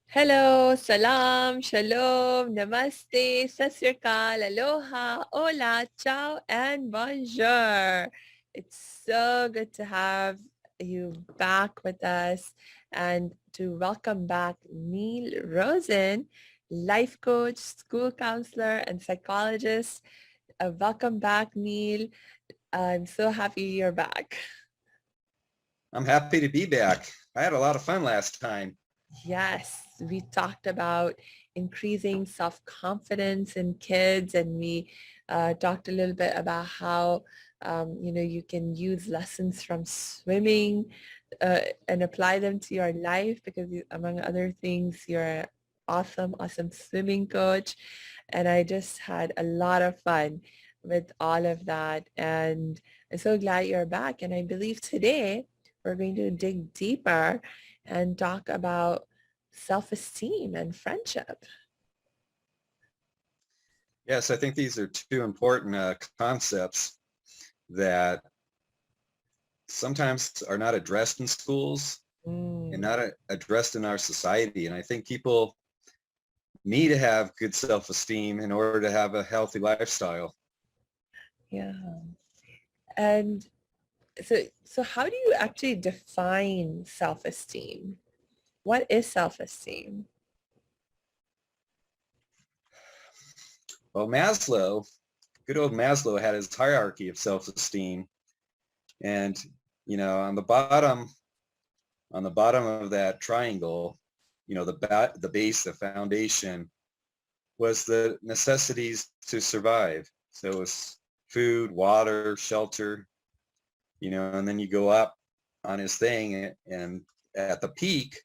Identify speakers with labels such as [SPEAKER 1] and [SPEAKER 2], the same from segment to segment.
[SPEAKER 1] Hello, salam, shalom, namaste, sasyakal, aloha, hola, ciao, and bonjour. It's so good to have you back with us and to welcome back Neil Rosen, life coach, school counselor, and psychologist. Welcome back, Neil. I'm so happy you're back.
[SPEAKER 2] I'm happy to be back. I had a lot of fun last time.
[SPEAKER 1] Yes, we talked about increasing self-confidence in kids, and we talked a little bit about how you can use lessons from swimming and apply them to your life because, among other things, you're an awesome swimming coach. And I just had a lot of fun with all of that. And I'm so glad you're back. And I believe today we're going to dig deeper and talk about self-esteem and friendship.
[SPEAKER 2] Yes, I think these are two important concepts that sometimes are not addressed in schools and
[SPEAKER 1] Mm,
[SPEAKER 2] not addressed in our society. And I think people need to have good self-esteem in order to have a healthy lifestyle.
[SPEAKER 1] yeah. And so how do you actually define self-esteem? What is self-esteem?
[SPEAKER 2] Well, Maslow, good old Maslow had his hierarchy of self-esteem. And, on the bottom of that triangle, the base, the foundation was the necessities to survive. So it's food, water, shelter, and then you go up on his thing, and at the peak,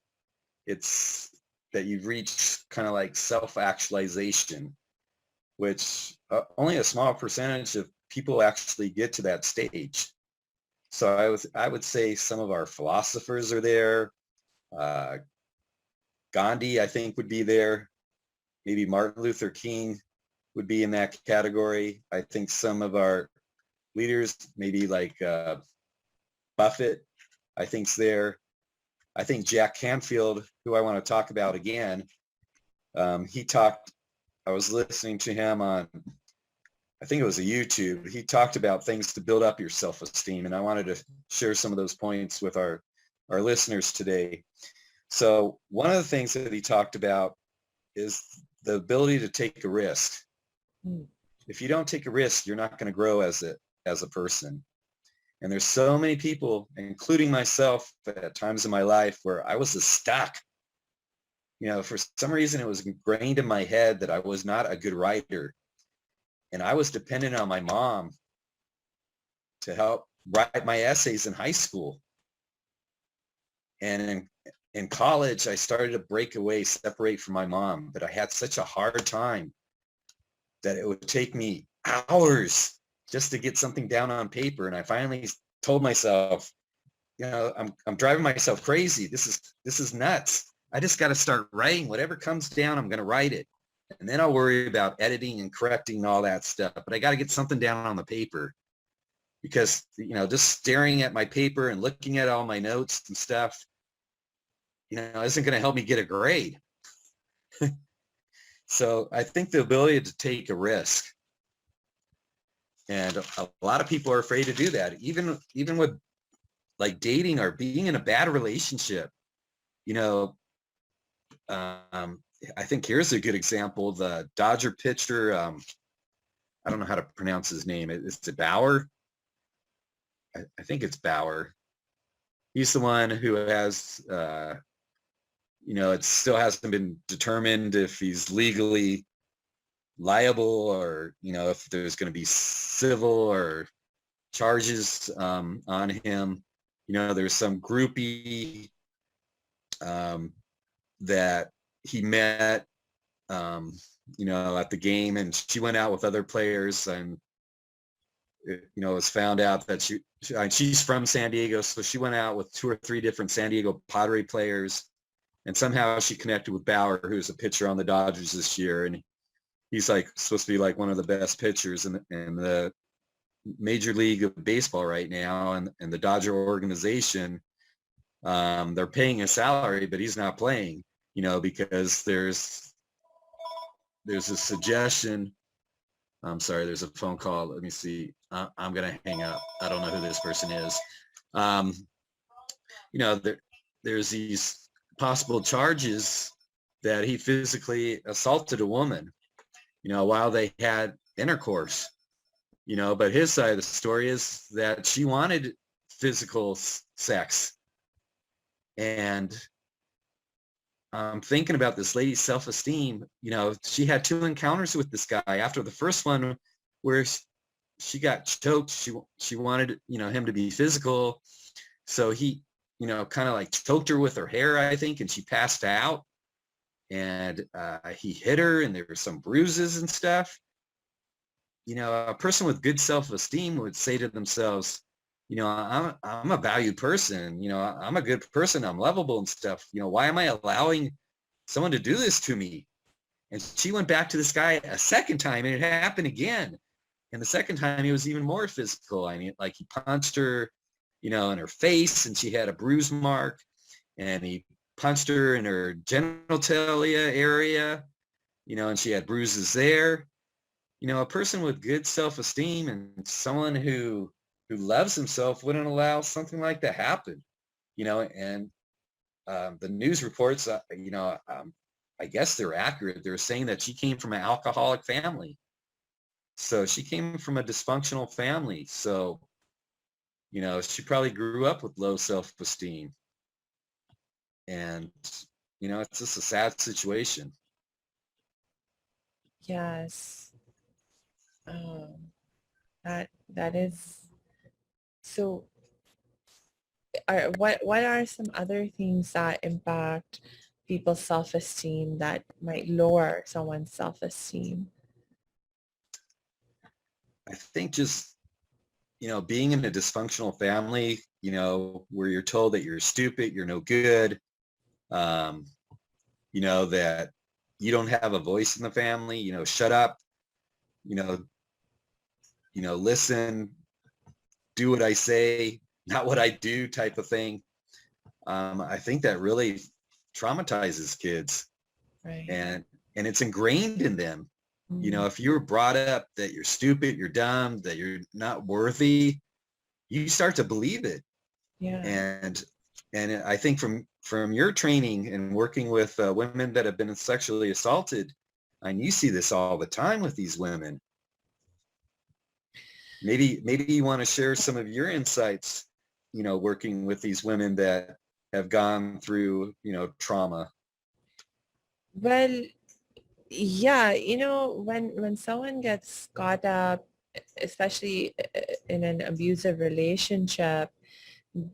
[SPEAKER 2] it's that you've reached kind of like self-actualization, which only a small percentage of people actually get to that stage. So I would say some of our philosophers are there. Uh, Gandhi, I think, would be there. Maybe Martin Luther King would be in that category. I think some of our leaders, maybe like Buffett, I think's there. I think Jack Canfield, who I want to talk about again, he talked, I was listening to him on, I think it was a YouTube. He talked about things to build up your self-esteem. And I wanted to share some of those points with our listeners today. So one of the things that he talked about is the ability to take a risk.
[SPEAKER 1] Mm,
[SPEAKER 2] If you don't take a risk, you're not going to grow as a person. And there's so many people, including myself, at times in my life where I was just stuck. For some reason, it was ingrained in my head that I was not a good writer. And I was dependent on my mom to help write my essays in high school. And in college, I started to break away, separate from my mom. But I had such a hard time that it would take me hours just to get something down on paper. And I finally told myself, I'm driving myself crazy. This is nuts. I just got to start writing. Whatever comes down, I'm going to write it. And then I'll worry about editing and correcting and all that stuff. But I got to get something down on the paper because, just staring at my paper and looking at all my notes and stuff, isn't going to help me get a grade. So I think the ability to take a risk, and a lot of people are afraid to do that, even with like dating or being in a bad relationship. You know, I think here's a good example. The Dodger pitcher, I don't know how to pronounce his name. Is it Bauer? I think it's Bauer. He's the one who has, it still hasn't been determined if he's legally liable or, if there's going to be civil or charges on him. There's some groupie that he met, at the game, and she went out with other players, and it was found out that she's from San Diego, so she went out with 2 or 3 different San Diego Padre players, and somehow she connected with Bauer, who's a pitcher on the Dodgers this year, and he's like supposed to be like one of the best pitchers in the Major League of Baseball right now, and the Dodger organization, they're paying his salary, but he's not playing. because there's a suggestion. I'm sorry, there's a phone call. Let me see. I'm going to hang up. I don't know who this person is. Um, there's these possible charges that he physically assaulted a woman, while they had intercourse, but his side of the story is that she wanted physical sex. And I'm thinking about this lady's self-esteem. She had 2 encounters with this guy. After the first one where she got choked, she wanted, him to be physical. So he, kind of like choked her with her hair, I think, and she passed out. And he hit her, and there were some bruises and stuff. A person with good self-esteem would say to themselves, I'm a valued person. I'm a good person. I'm lovable and stuff. Why am I allowing someone to do this to me? And she went back to this guy a second time, and it happened again. And the second time, he was even more physical. I mean, like he punched her, in her face, and she had a bruise mark. And he punched her in her genitalia area, and she had bruises there. A person with good self-esteem and someone who loves himself wouldn't allow something like that happen. And the news reports, I guess they're accurate. They're saying that she came from an alcoholic family. So she came from a dysfunctional family. So, she probably grew up with low self-esteem. And, it's just a sad situation.
[SPEAKER 1] Yes. That is so. What are some other things that impact people's self-esteem that might lower someone's self-esteem?
[SPEAKER 2] I think just, being in a dysfunctional family, where you're told that you're stupid, you're no good, that you don't have a voice in the family, shut up, listen, do what I say, not what I do type of thing. I think that really traumatizes kids,
[SPEAKER 1] Right.
[SPEAKER 2] and it's ingrained in them.
[SPEAKER 1] Mm.
[SPEAKER 2] If you were brought up that you're stupid, you're dumb, that you're not worthy, you start to believe it.
[SPEAKER 1] Yeah.
[SPEAKER 2] And I think from your training and working with women that have been sexually assaulted, and you see this all the time with these women. Maybe you want to share some of your insights, working with these women that have gone through, trauma.
[SPEAKER 1] Well, yeah, when someone gets caught up, especially in an abusive relationship,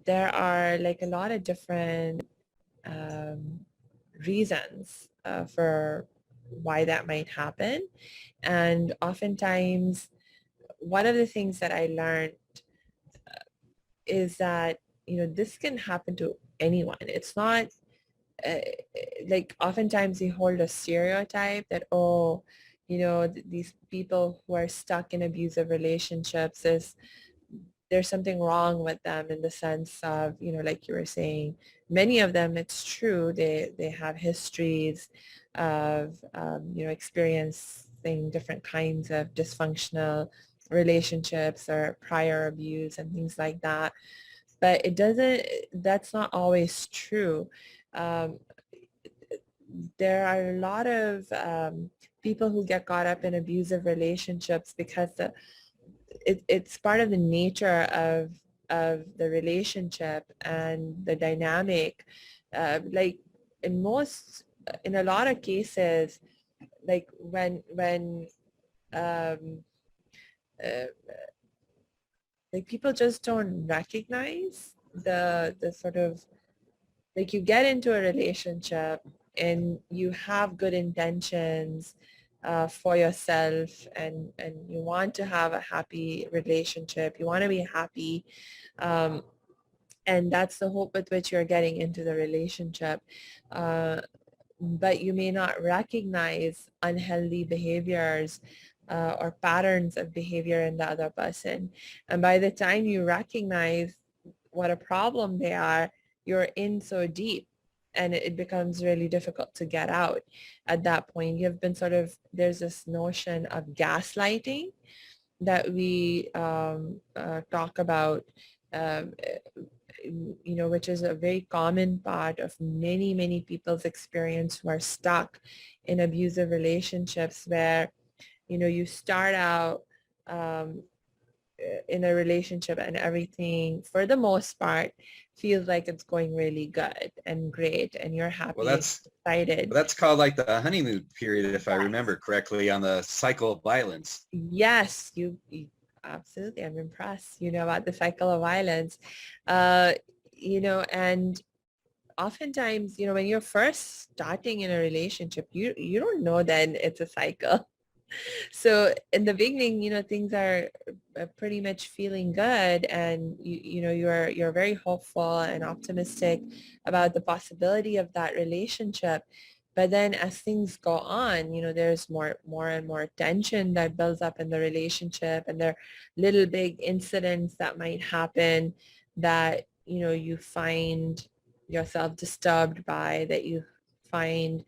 [SPEAKER 1] there are like a lot of different um, reasons for why that might happen. And oftentimes, one of the things that I learned is that, this can happen to anyone. It's not uh, like oftentimes we hold a stereotype that, oh, these people who are stuck in abusive relationships there's something wrong with them in the sense of, like you were saying, many of them, it's true, they have histories of, experiencing different kinds of dysfunctional relationships or prior abuse and things like that. But that's not always true. Um, there are a lot of people who get caught up in abusive relationships because it's part of the nature of the relationship and the dynamic. Like in a lot of cases, like when um, uh, like people just don't recognize the sort of, like, you get into a relationship and you have good intentions for yourself, and you want to have a happy relationship, you want to be happy, um, and that's the hope with which you're getting into the relationship, but you may not recognize unhealthy behaviors or patterns of behavior in the other person. And by the time you recognize what a problem they are, you're in so deep, and it becomes really difficult to get out at that point. You've been there's this notion of gaslighting that we talk about, um, which is a very common part of many, many people's experience who are stuck in abusive relationships where, you start out um, in a relationship and everything, for the most part, feels like it's going really good and great and you're
[SPEAKER 2] Well,
[SPEAKER 1] happy and
[SPEAKER 2] that's
[SPEAKER 1] excited.
[SPEAKER 2] that's called like the honeymoon period, if I
[SPEAKER 1] Yes.
[SPEAKER 2] remember correctly, on the cycle of violence.
[SPEAKER 1] Yes, you absolutely. I'm impressed, about the cycle of violence. Uh, and oftentimes, when you're first starting in a relationship, you don't know then it's a cycle. So in the beginning, things are pretty much feeling good, and you're very hopeful and optimistic about the possibility of that relationship. But then as things go on, there's more and more tension that builds up in the relationship, and there are little big incidents that might happen that, you find yourself disturbed by, that you find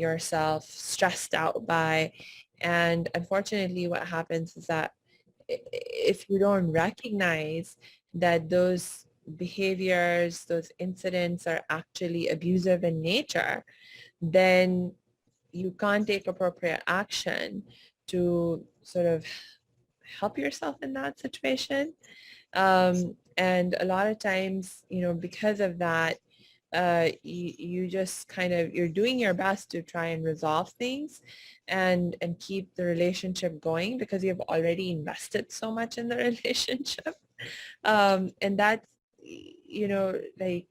[SPEAKER 1] yourself stressed out by. And unfortunately, what happens is that if you don't recognize that those behaviors, those incidents are actually abusive in nature, then you can't take appropriate action to sort of help yourself in that situation. And a lot of times, because of that, you just you're doing your best to try and resolve things and keep the relationship going because you've already invested so much in the relationship. And that's, like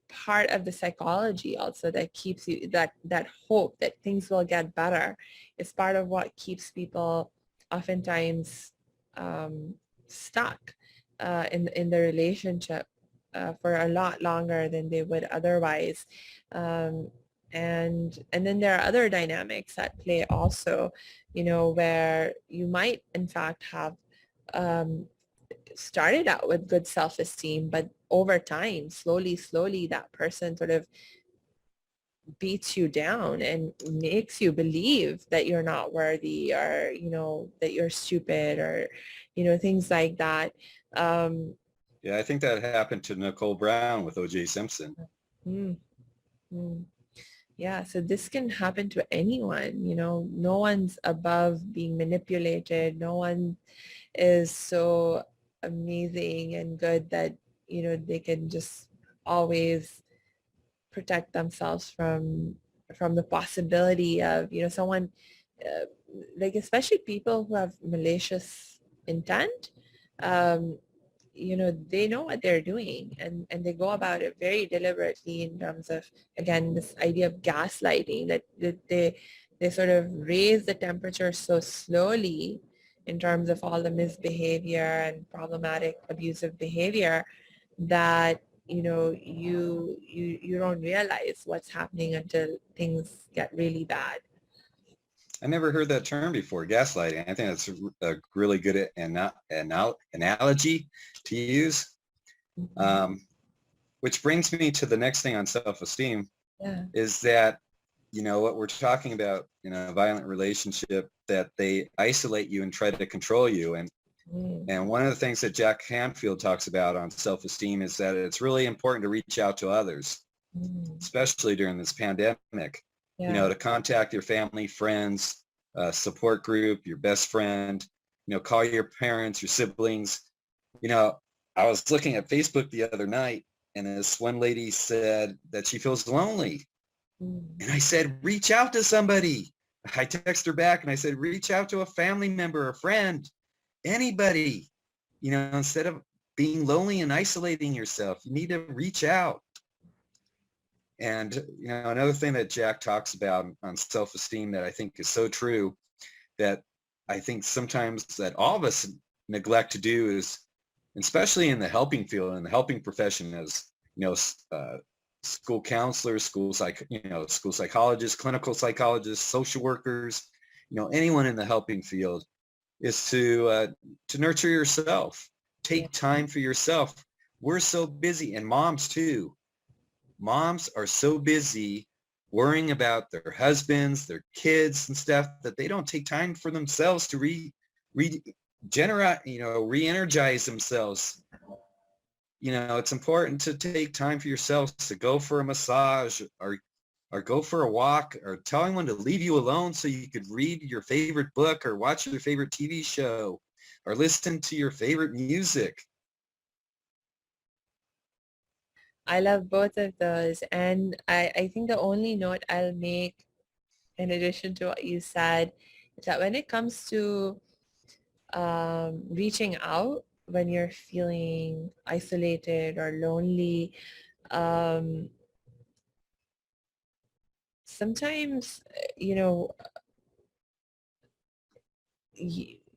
[SPEAKER 1] part of the psychology also that keeps you, that hope that things will get better is part of what keeps people oftentimes stuck in the relationship for a lot longer than they would otherwise. Um, and then there are other dynamics at play also, where you might in fact have um, started out with good self-esteem, but over time, slowly, that person sort of beats you down and makes you believe that you're not worthy, or, that you're stupid, or, things like that. Um,
[SPEAKER 2] Yeah, I think that happened to Nicole Brown with O.J. Simpson.
[SPEAKER 1] mm, mm. Yeah, so this can happen to anyone, no one's above being manipulated. No one is so amazing and good that, they can just always protect themselves from the possibility of, someone uh, like, especially people who have malicious intent. um, they know what they're doing, and they go about it very deliberately in terms of, again, this idea of gaslighting, that they sort of raise the temperature so slowly in terms of all the misbehavior and problematic abusive behavior that, you don't realize what's happening until things get really bad.
[SPEAKER 2] I never heard that term before, gaslighting. I think that's a really good analogy to use.
[SPEAKER 1] Mhm.
[SPEAKER 2] Um, which brings me to the next thing on self-esteem
[SPEAKER 1] Yeah.
[SPEAKER 2] is that, what we're talking about in a violent relationship, that they isolate you and try to control you.
[SPEAKER 1] Mm,
[SPEAKER 2] And one of the things that Jack Canfield talks about on self-esteem is that it's really important to reach out to others,
[SPEAKER 1] mm.
[SPEAKER 2] especially during this pandemic,
[SPEAKER 1] Yeah.
[SPEAKER 2] to contact your family, friends, support group, your best friend, call your parents, your siblings. You know, I was looking at Facebook the other night, and this one lady said that she feels lonely.
[SPEAKER 1] Mm,
[SPEAKER 2] And I said, reach out to somebody. I texted her back and I said, reach out to a family member, a friend, anybody. Instead of being lonely and isolating yourself, you need to reach out. And, another thing that Jack talks about on self-esteem that I think is so true, that I think sometimes that all of us neglect to do is, especially in the helping field, in the helping profession, as, school counselors, school psychologists, clinical psychologists, social workers, anyone in the helping field, is to nurture yourself.
[SPEAKER 1] yeah.
[SPEAKER 2] Take time for yourself. We're so busy, and moms too. moms are so busy worrying about their husbands, their kids and stuff that they don't take time for themselves to regenerate, re-energize themselves. It's important to take time for yourselves, to go for a massage or go for a walk, or tell anyone to leave you alone so you could read your favorite book or watch your favorite TV show or listen to your favorite music.
[SPEAKER 1] I love both of those. And I think the only note I'll make in addition to what you said is that when it comes to reaching out when you're feeling isolated or lonely, um, sometimes, you,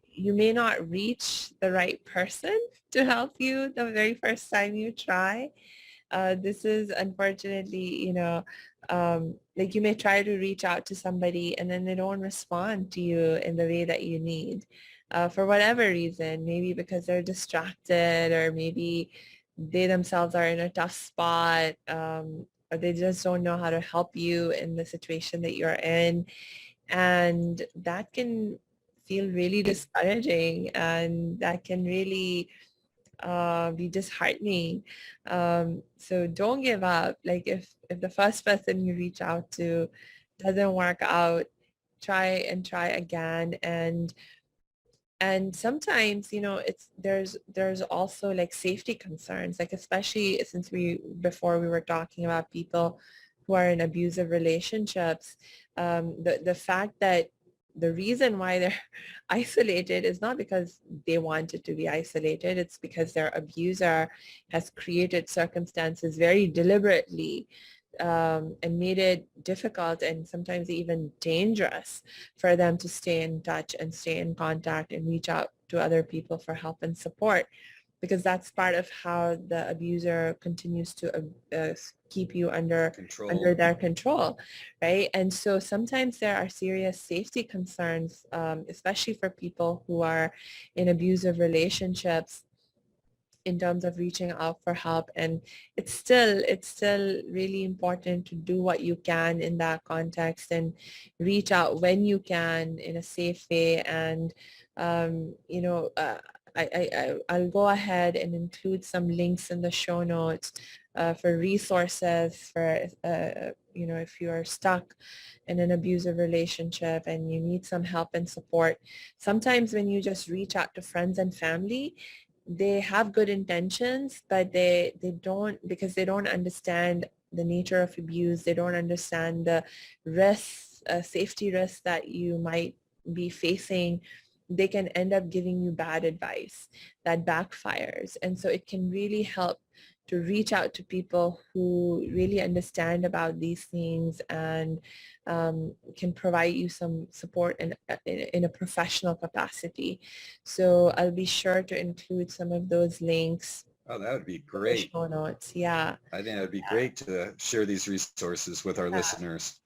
[SPEAKER 1] you may not reach the right person to help you the very first time you try. This is unfortunately, like you may try to reach out to somebody and then they don't respond to you in the way that you need, for whatever reason, maybe because they're distracted, or maybe they themselves are in a tough spot, or they just don't know how to help you in the situation that you're in. And that can feel really discouraging, and that can really be disheartening. So don't give up. Like if the first person you reach out to doesn't work out, try and try again. And sometimes, it's there's also like safety concerns, like especially since we before we were talking about people who are in abusive relationships. The fact that the reason why they're isolated is not because they wanted to be isolated. It's because their abuser has created circumstances very deliberately, and made it difficult and sometimes even dangerous for them to stay in touch and stay in contact and reach out to other people for help and support, because that's part of how the abuser continues to keep you under
[SPEAKER 2] Control.
[SPEAKER 1] their control, right? And so sometimes there are serious safety concerns, especially for people who are in abusive relationships, in terms of reaching out for help. And it's still really important to do what you can in that context and reach out when you can in a safe way. And um, you know uh, I'll go ahead and include some links in the show notes for resources for if you are stuck in an abusive relationship and you need some help and support. Sometimes when you just reach out to friends and family, they have good intentions, but they don't, because they don't understand the nature of abuse. They don't understand the risks, safety risks that you might be facing. They can end up giving you bad advice that backfires. And so it can really help to reach out to people who really understand about these things and can provide you some support in a professional capacity. So I'll be sure to include some of those links
[SPEAKER 2] Oh, that would be
[SPEAKER 1] in the
[SPEAKER 2] great.
[SPEAKER 1] show notes. Yeah.
[SPEAKER 2] I think it would be great to share these resources with our
[SPEAKER 1] Yeah.
[SPEAKER 2] listeners.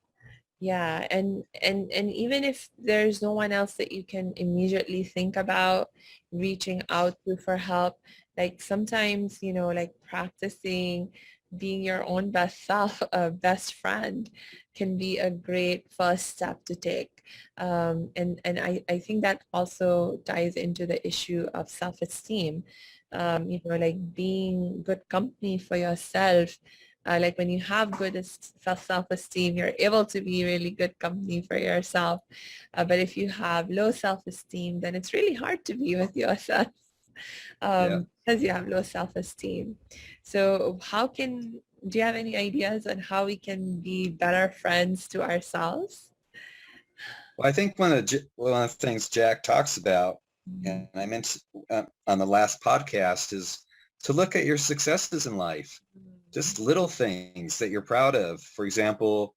[SPEAKER 1] Yeah, and even if there's no one else that you can immediately think about reaching out to for help, like sometimes, like practicing being your own best self, best friend can be a great first step to take. And I think that also ties into the issue of self-esteem. Like being good company for yourself, like when you have good self-esteem, you're able to be really good company for yourself. But if you have low self-esteem, then it's really hard to be with yourself,
[SPEAKER 2] Yeah.
[SPEAKER 1] because you have low self-esteem. So do you have any ideas on how we can be better friends to ourselves?
[SPEAKER 2] Well, I think one of the things Jack talks about,
[SPEAKER 1] Mm,
[SPEAKER 2] and I mentioned on the last podcast, is to look at your successes in life, just little things that you're proud of. For example,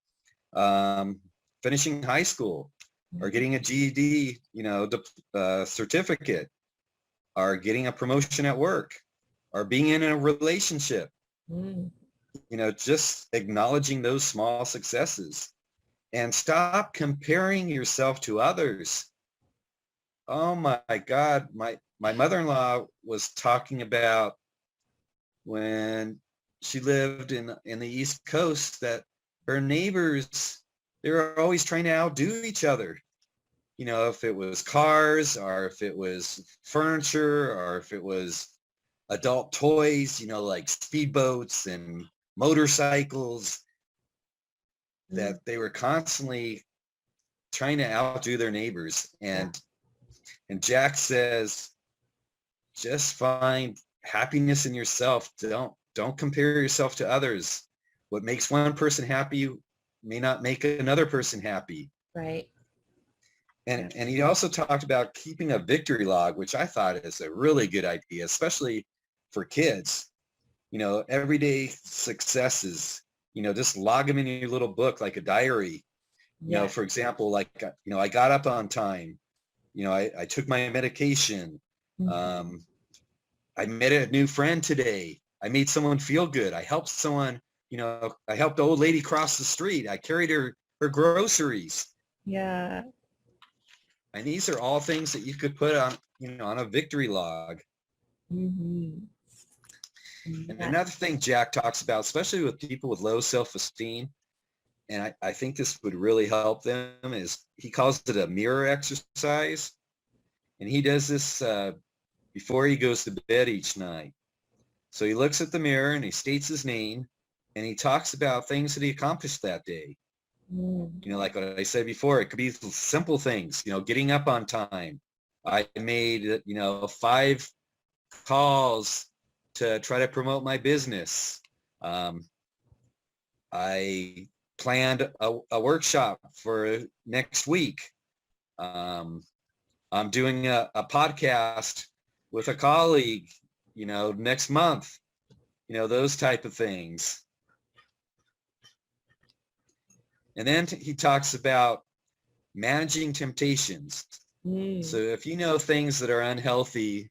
[SPEAKER 2] um, finishing high school, or getting a GED, certificate, or getting a promotion at work, or being in a relationship.
[SPEAKER 1] mm,
[SPEAKER 2] Just acknowledging those small successes, and stop comparing yourself to others. Oh my God. My mother-in-law was talking about when she lived in the East Coast, that her neighbors, they were always trying to outdo each other. You know, if it was cars or if it was furniture or if it was adult toys, you know, like speedboats and motorcycles,
[SPEAKER 1] Mm,
[SPEAKER 2] that they were constantly trying to outdo their neighbors.
[SPEAKER 1] yeah.
[SPEAKER 2] And Jack says, just find happiness in yourself. Don't compare yourself to others. What makes one person happy may not make another person happy.
[SPEAKER 1] Right. Yeah.
[SPEAKER 2] And he also talked about keeping a victory log, which I thought is a really good idea, especially for kids. You know, everyday successes, you know, just log them in your little book like a diary. You know,
[SPEAKER 1] Yeah.
[SPEAKER 2] for example, like, you know, I got up on time. You know, I took my medication.
[SPEAKER 1] Mhm.
[SPEAKER 2] Um, I met a new friend today. I made someone feel good. I helped someone, you know, I helped the old lady cross the street. I carried her groceries.
[SPEAKER 1] Yeah.
[SPEAKER 2] And these are all things that you could put on, you know, on a victory log.
[SPEAKER 1] Hmm.
[SPEAKER 2] And
[SPEAKER 1] Yeah.
[SPEAKER 2] another thing Jack talks about, especially with people with low self-esteem, and I think this would really help them, is he calls it a mirror exercise. And he does this before he goes to bed each night. So he looks at the mirror and he states his name and he talks about things that he accomplished that day.
[SPEAKER 1] Mm.
[SPEAKER 2] You know, like what I said before, it could be simple things, you know, getting up on time. I made, you know, 5 calls to try to promote my business. Um, I planned a workshop for next week. Um, I'm doing a podcast with a colleague, you know, next month, you know, those type of things. And then he talks about managing temptations. So
[SPEAKER 1] Mm.
[SPEAKER 2] if you know things that are unhealthy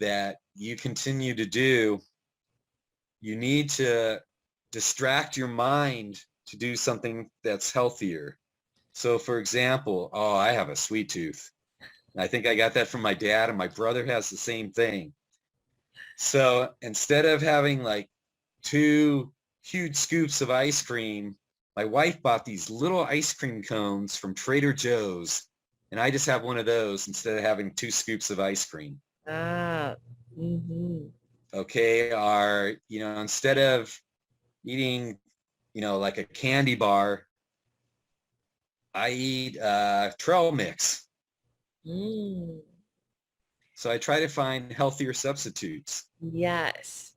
[SPEAKER 2] that you continue to do, you need to distract your mind to do something that's healthier. So for example, oh, I have a sweet tooth. I think I got that from my dad, and my brother has the same thing. So instead of having like 2 huge scoops of ice cream, my wife bought these little ice cream cones from Trader Joe's, and I just have one of those instead of having 2 scoops of ice cream.
[SPEAKER 1] Ah. Hmm.
[SPEAKER 2] Okay, or, you know, instead of eating, you know, like a candy bar, I eat trail mix.
[SPEAKER 1] Mm.
[SPEAKER 2] So I try to find healthier substitutes.
[SPEAKER 1] Yes.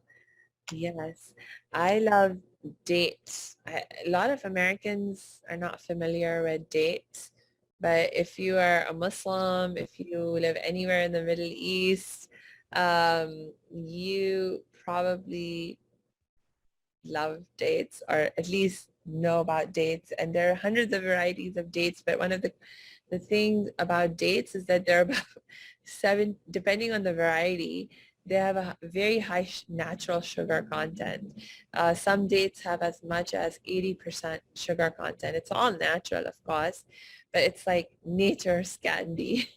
[SPEAKER 1] Yes. I love dates. A lot of Americans are not familiar with dates, but if you are a Muslim, if you live anywhere in the Middle East, you probably love dates or at least know about dates. And there are hundreds of varieties of dates, but one of the things about dates is that there are about 7, depending on the variety, they have a very high natural sugar content. Some dates have as much as 80% sugar content. It's all natural, of course, but it's like nature's candy.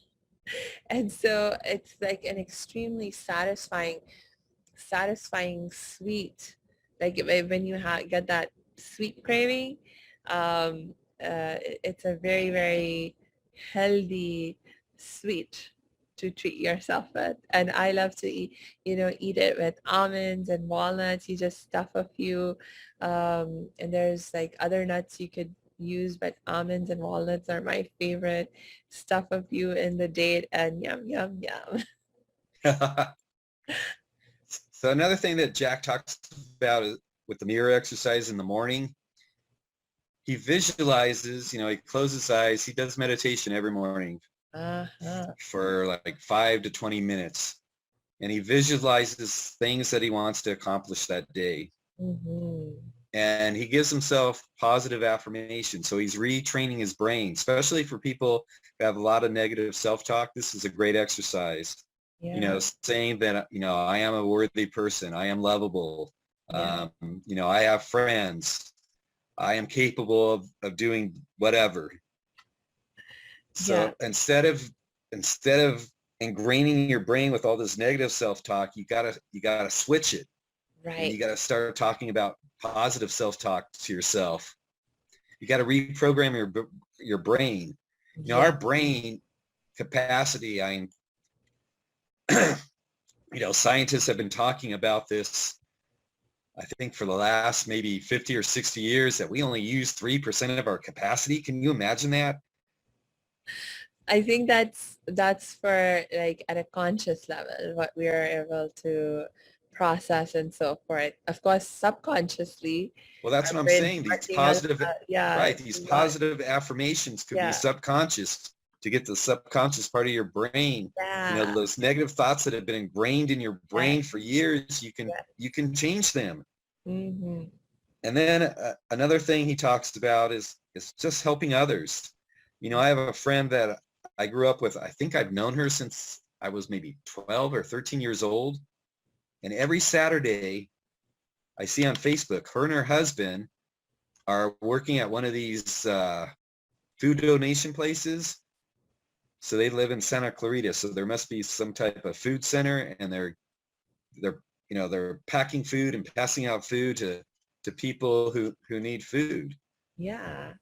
[SPEAKER 1] And so it's like an extremely satisfying sweet, like when you get that sweet craving. um it's a very, very healthy sweet to treat yourself with. And I love to eat it with almonds and walnuts. You just stuff a few, and there's like other nuts you could use, but almonds and walnuts are my favorite. Stuff a few in the date and yum, yum, yum.
[SPEAKER 2] So another thing that Jack talks about is with the mirror exercise in the morning, he visualizes, you know, he closes his eyes, he does meditation every morning
[SPEAKER 1] Uh-huh.
[SPEAKER 2] for like 5 to 20 minutes. And he visualizes things that he wants to accomplish that day.
[SPEAKER 1] Mm-hmm.
[SPEAKER 2] And he gives himself positive affirmation. So he's retraining his brain, especially for people who have a lot of negative self-talk. This is a great exercise. You
[SPEAKER 1] Yeah.
[SPEAKER 2] know, saying that, you know, I am a worthy person. I am lovable.
[SPEAKER 1] Yeah.
[SPEAKER 2] You know, I have friends. I am capable of doing whatever.
[SPEAKER 1] Yeah.
[SPEAKER 2] So instead of ingraining your brain with all this negative self-talk, you gotta switch it. And you
[SPEAKER 1] Right.
[SPEAKER 2] got to start talking about positive self-talk to yourself. You got to reprogram your brain.
[SPEAKER 1] Yeah.
[SPEAKER 2] Our brain capacity, scientists have been talking about this, I think, for the last maybe 50 or 60 years, that we only use 3% of our capacity. Can you imagine that?
[SPEAKER 1] I think that's for like at a conscious level, what we are able to process and so forth. Of course, subconsciously,
[SPEAKER 2] Well, that's
[SPEAKER 1] our
[SPEAKER 2] what I'm
[SPEAKER 1] brain's
[SPEAKER 2] saying.
[SPEAKER 1] working a lot. Yeah,
[SPEAKER 2] Right, these
[SPEAKER 1] a lot.
[SPEAKER 2] positive affirmations could be
[SPEAKER 1] Yeah,
[SPEAKER 2] subconscious, to get the subconscious part of your brain.
[SPEAKER 1] yeah,
[SPEAKER 2] Those negative thoughts that have been ingrained in your
[SPEAKER 1] yeah,
[SPEAKER 2] brain for years,
[SPEAKER 1] yeah.
[SPEAKER 2] you can change them.
[SPEAKER 1] Mm-hmm.
[SPEAKER 2] And then another thing he talks about is just helping others. I have a friend that I grew up with. I think I've known her since I was maybe 12 or 13 years old. And every Saturday I see on Facebook, her and her husband are working at one of these food donation places. So they live in Santa Clarita. So there must be some type of food center, and they're packing food and passing out food to people who need food.
[SPEAKER 1] Yeah.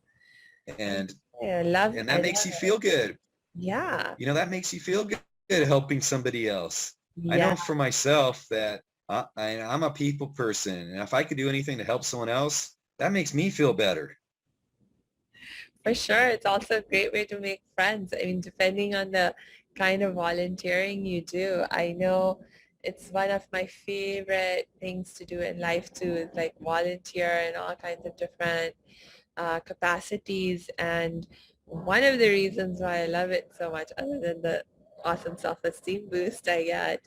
[SPEAKER 2] And and
[SPEAKER 1] I
[SPEAKER 2] that makes
[SPEAKER 1] love
[SPEAKER 2] you
[SPEAKER 1] it.
[SPEAKER 2] feel good.
[SPEAKER 1] Yeah.
[SPEAKER 2] That makes you feel good helping somebody else. I
[SPEAKER 1] Yeah.
[SPEAKER 2] know for myself that I'm a people person, and if I could do anything to help someone else, that makes me feel better.
[SPEAKER 1] For sure. It's also a great way to make friends. I mean, depending on the kind of volunteering you do, I know it's one of my favorite things to do in life too, is like volunteer in all kinds of different capacities. And one of the reasons why I love it so much, other than the awesome self-esteem boost I get,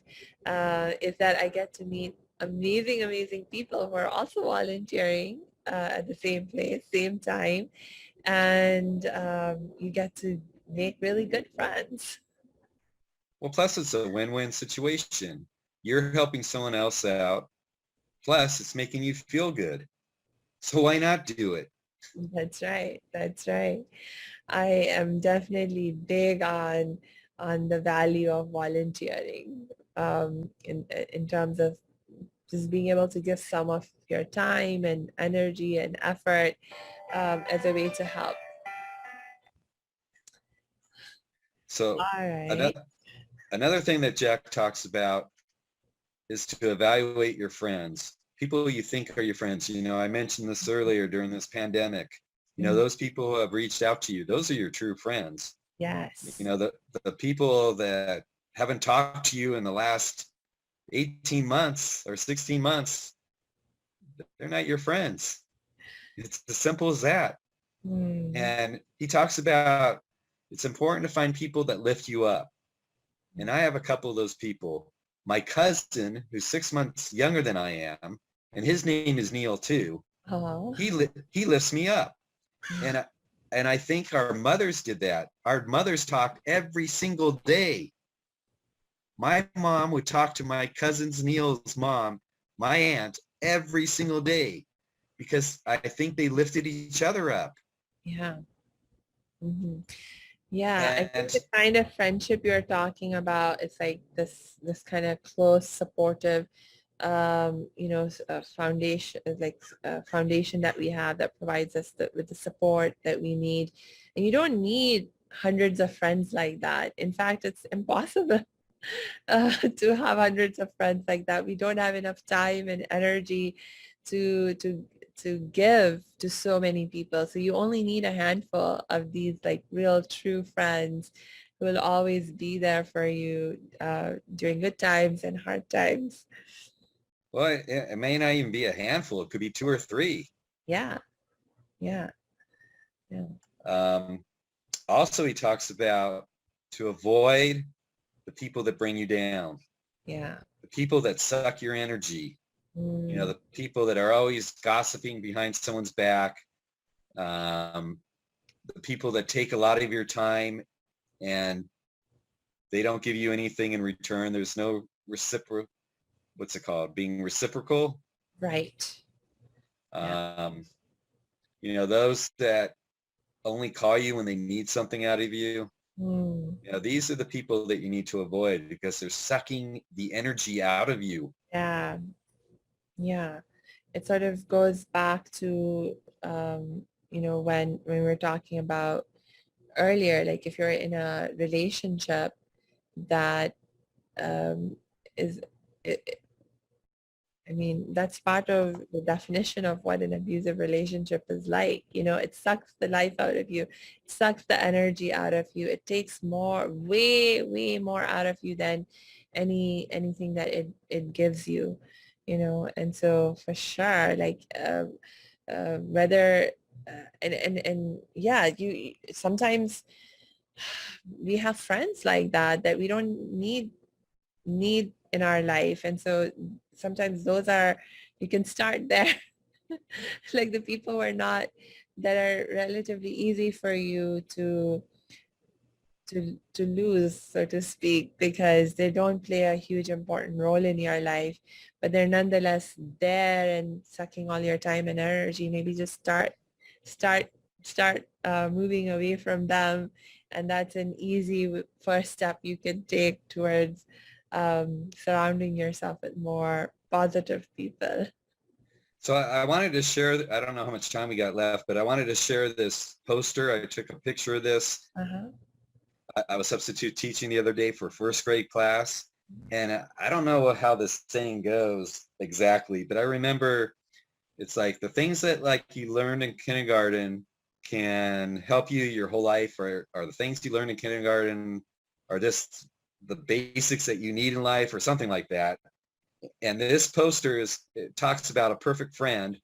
[SPEAKER 1] is that I get to meet amazing, amazing people who are also volunteering at the same place, same time, and you get to make really good friends.
[SPEAKER 2] Well, plus it's a win-win situation. You're helping someone else out, plus it's making you feel good. So why not do it?
[SPEAKER 1] That's right. That's right. I am definitely big on the value of volunteering in terms of just being able to give some of your time and energy and effort as a way to help.
[SPEAKER 2] So
[SPEAKER 1] All right.
[SPEAKER 2] another thing that Jack talks about is to evaluate your friends, people you think are your friends. I mentioned this earlier during this pandemic.
[SPEAKER 1] Mhm.
[SPEAKER 2] Those people who have reached out to you, those are your true friends.
[SPEAKER 1] Yes.
[SPEAKER 2] The people that haven't talked to you in the last 18 months or 16 months, they're not your friends. It's as simple as that.
[SPEAKER 1] Mm.
[SPEAKER 2] And he talks about it's important to find people that lift you up. And I have a couple of those people. My cousin, who's 6 months younger than I am, and his name is Neil too.
[SPEAKER 1] Oh.
[SPEAKER 2] He lifts me up. And I think our mothers did that. Our mothers talked every single day. My mom would talk to my cousin's Neil's mom, my aunt, every single day, because I think they lifted each other up.
[SPEAKER 1] Yeah. Hmm. Yeah, I think
[SPEAKER 2] And
[SPEAKER 1] the kind of friendship you're talking about is like this kind of close, supportive, foundation, like a foundation that we have that provides us with the support that we need. And you don't need hundreds of friends like that. In fact, it's impossible to have hundreds of friends like that. We don't have enough time and energy to to to give to so many people. So you only need a handful of these like real true friends who will always be there for you during good times and hard times.
[SPEAKER 2] well, it may not even be a handful. It could be two or three.
[SPEAKER 1] Yeah, yeah, yeah,
[SPEAKER 2] Um, Also, he talks about to avoid the people that bring you down,
[SPEAKER 1] yeah.
[SPEAKER 2] the people that suck your energy,
[SPEAKER 1] Mm,
[SPEAKER 2] the people that are always gossiping behind someone's back, um, the people that take a lot of your time and they don't give you anything in return. There's no reciprocal, what's it called? Being reciprocal.
[SPEAKER 1] right. Yeah.
[SPEAKER 2] Um, those that only call you when they need something out of you.
[SPEAKER 1] Mm,
[SPEAKER 2] These are the people that you need to avoid because they're sucking the energy out of you.
[SPEAKER 1] yeah. Yeah. It sort of goes back to, when we're talking about earlier, like if you're in a relationship that um, is, I mean, that's part of the definition of what an abusive relationship is like. It sucks the life out of you. It sucks the energy out of you. It takes more, way, way more out of you than anything that it gives you, And so for sure, like whether and yeah, you sometimes we have friends like that we don't need in our life. And so sometimes those are, you can start there. Like the people who are not, that are relatively easy for you to lose, so to speak, because they don't play a huge important role in your life, but they're nonetheless there and sucking all your time and energy. Maybe just start moving away from them, and that's an easy first step you can take towards surrounding yourself with more positive people.
[SPEAKER 2] So I wanted to share, I don't know how much time we got left, but I wanted to share this poster. I took a picture of this.
[SPEAKER 1] Uh-huh.
[SPEAKER 2] I was substitute teaching the other day for first grade class. And I don't know how this saying goes exactly, but I remember it's like the things that like you learned in kindergarten can help you your whole life, or the things you learned in kindergarten are just the basics that you need in life or something like that. And this poster it talks about a perfect friend,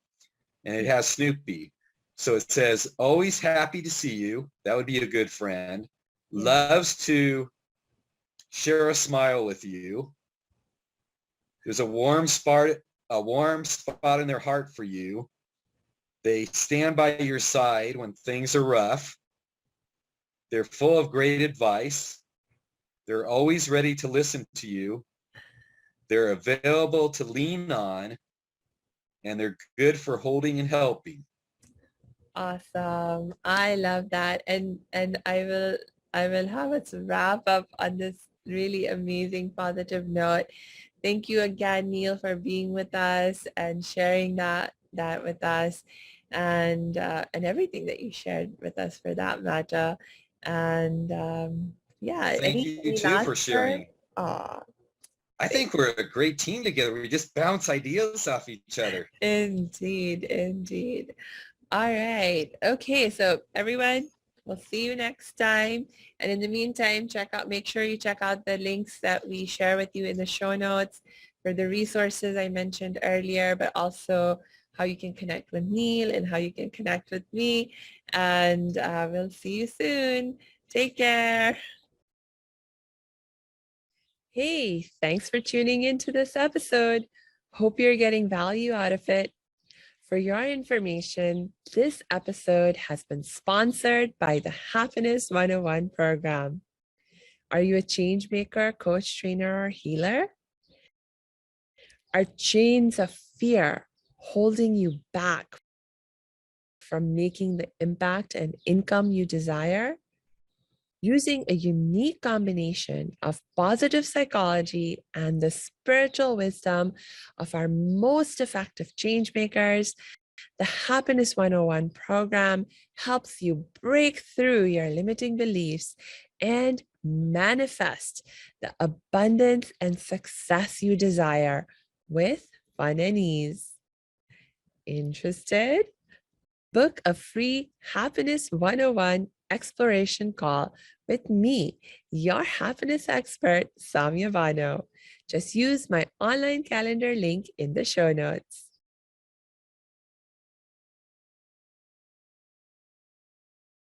[SPEAKER 2] and it has Snoopy. So it says, always happy to see you. That would be a good friend.
[SPEAKER 1] Yeah.
[SPEAKER 2] Loves to share a smile with you. There's a warm spot in their heart for you. They stand by your side when things are rough. They're full of great advice. They're always ready to listen to you. They're available to lean on, and they're good for holding and helping.
[SPEAKER 1] Awesome. I love that. And I will have us wrap up on this really amazing positive note. Thank you again, Neil, for being with us and sharing that with us, and everything that you shared with us for that matter. And yeah,
[SPEAKER 2] Thank you
[SPEAKER 1] any
[SPEAKER 2] too
[SPEAKER 1] last
[SPEAKER 2] for
[SPEAKER 1] word?
[SPEAKER 2] sharing.
[SPEAKER 1] Oh,
[SPEAKER 2] I think we're a great team together. We just bounce ideas off each other.
[SPEAKER 1] indeed, indeed. All right. Okay. So everyone, we'll see you next time. And in the meantime, make sure you check out the links that we share with you in the show notes for the resources I mentioned earlier, but also how you can connect with Neil and how you can connect with me. And we'll see you soon. Take care. Hey, thanks for tuning into this episode. Hope you're getting value out of it. For your information, this episode has been sponsored by the Happiness 101 program. Are you a change maker, coach, trainer, or healer? Are chains of fear holding you back from making the impact and income you desire? Using a unique combination of positive psychology and the spiritual wisdom of our most effective change makers, the Happiness 101 program helps you break through your limiting beliefs and manifest the abundance and success you desire with fun and ease. Interested? Book a free Happiness 101 exploration call with me, your happiness expert, Samia Bano. Just use my online calendar link in the show notes.